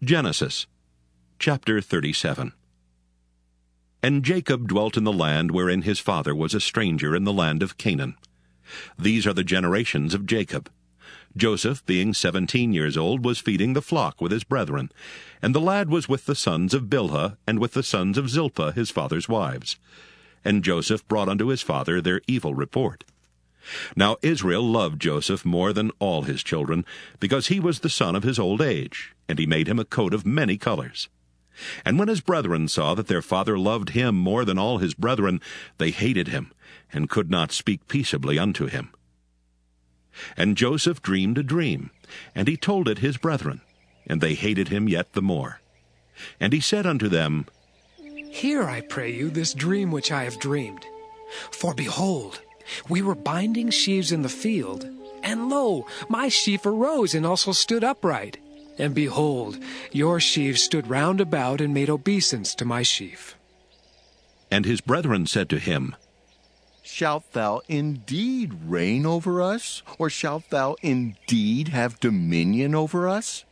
Genesis, chapter 37. And Jacob dwelt in the land wherein his father was a stranger, in the land of Canaan. These are the generations of Jacob. Joseph, being 17 years old, was feeding the flock with his brethren, and the lad was with the sons of Bilhah, and with the sons of Zilpah his father's wives. And Joseph brought unto his father their evil report. Now Israel loved Joseph more than all his children, because he was the son of his old age, and he made him a coat of many colors. And when his brethren saw that their father loved him more than all his brethren, they hated him, and could not speak peaceably unto him. And Joseph dreamed a dream, and he told it his brethren, and they hated him yet the more. And he said unto them, Hear, I pray you, this dream which I have dreamed. For behold, we were binding sheaves in the field, and lo, my sheaf arose and also stood upright. And behold, your sheaves stood round about and made obeisance to my sheaf. And his brethren said to him, Shalt thou indeed reign over us, or shalt thou indeed have dominion over us?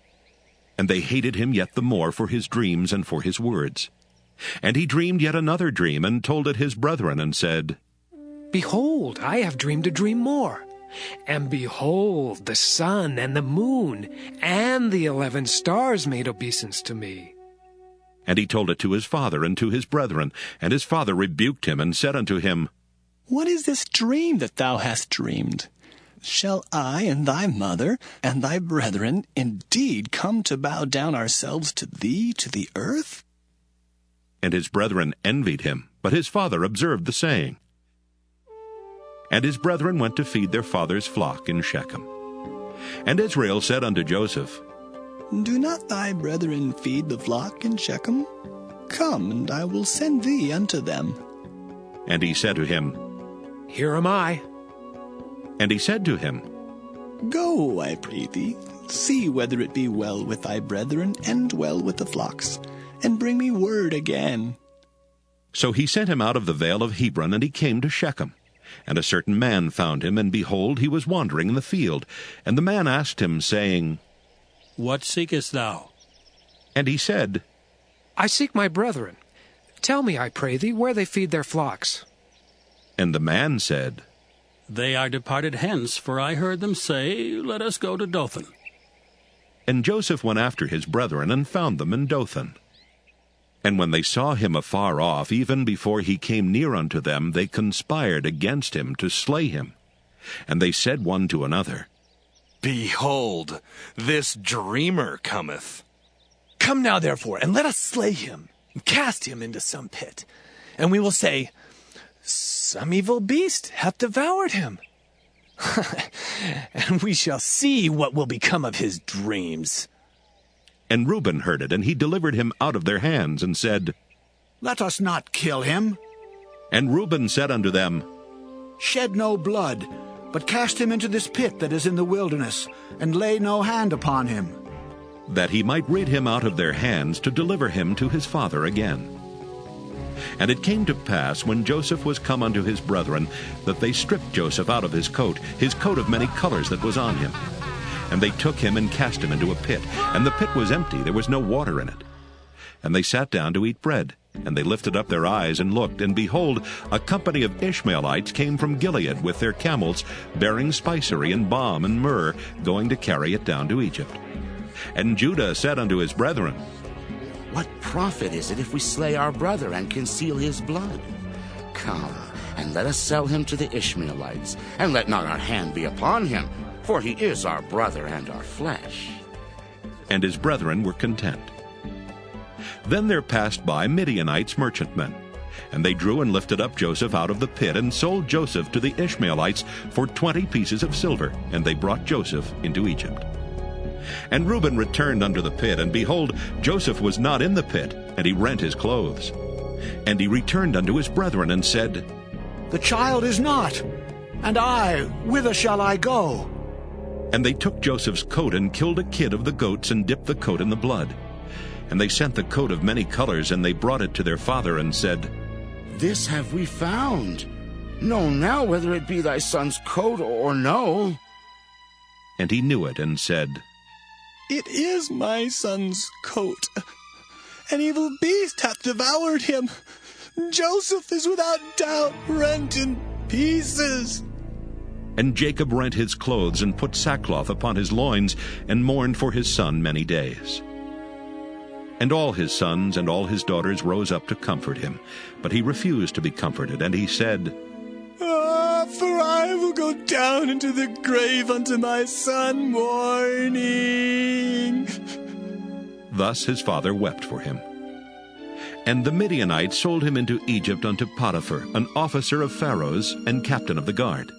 And they hated him yet the more for his dreams and for his words. And he dreamed yet another dream, and told it his brethren, and said, Behold, I have dreamed a dream more. And behold, the sun and the moon and the 11 stars made obeisance to me. And he told it to his father and to his brethren. And his father rebuked him, and said unto him, What is this dream that thou hast dreamed? Shall I and thy mother and thy brethren indeed come to bow down ourselves to thee to the earth? And his brethren envied him, but his father observed the saying. And his brethren went to feed their father's flock in Shechem. And Israel said unto Joseph, Do not thy brethren feed the flock in Shechem? Come, and I will send thee unto them. And he said to him, Here am I. And he said to him, Go, I pray thee, see whether it be well with thy brethren, and well with the flocks, and bring me word again. So he sent him out of the vale of Hebron, and he came to Shechem. And a certain man found him, and behold, he was wandering in the field. And the man asked him, saying, What seekest thou? And he said, I seek my brethren. Tell me, I pray thee, where they feed their flocks. And the man said, They are departed hence, for I heard them say, Let us go to Dothan. And Joseph went after his brethren, and found them in Dothan. And when they saw him afar off, even before he came near unto them, they conspired against him to slay him. And they said one to another, Behold, this dreamer cometh. Come now, therefore, and let us slay him, and cast him into some pit. And we will say, Some evil beast hath devoured him. And we shall see what will become of his dreams. And Reuben heard it, and he delivered him out of their hands, and said, Let us not kill him. And Reuben said unto them, Shed no blood, but cast him into this pit that is in the wilderness, and lay no hand upon him. that he might rid him out of their hands, to deliver him to his father again. And it came to pass, when Joseph was come unto his brethren, that they stripped Joseph out of his coat of many colors that was on him. And they took him and cast him into a pit, and the pit was empty, there was no water in it. And they sat down to eat bread, and they lifted up their eyes and looked, and behold, a company of Ishmaelites came from Gilead with their camels, bearing spicery and balm and myrrh, going to carry it down to Egypt. And Judah said unto his brethren, What profit is it if we slay our brother and conceal his blood? Come, and let us sell him to the Ishmaelites, and let not our hand be upon him, for he is our brother and our flesh. And his brethren were content. Then there passed by Midianites merchantmen, and they drew and lifted up Joseph out of the pit, and sold Joseph to the Ishmaelites for 20 pieces of silver, and they brought Joseph into Egypt. And Reuben returned unto the pit, and behold, Joseph was not in the pit, and he rent his clothes. And he returned unto his brethren, and said, The child is not, and I, whither shall I go? And they took Joseph's coat, and killed a kid of the goats, and dipped the coat in the blood. And they sent the coat of many colors, and they brought it to their father, and said, This have we found. Know now whether it be thy son's coat or no. And he knew it, and said, It is my son's coat. An evil beast hath devoured him. Joseph is without doubt rent in pieces. And Jacob rent his clothes and put sackcloth upon his loins, and mourned for his son many days. And all his sons and all his daughters rose up to comfort him. But he refused to be comforted, and he said, For I will go down into the grave unto my son mourning. Thus his father wept for him. And the Midianites sold him into Egypt unto Potiphar, an officer of Pharaoh's and captain of the guard.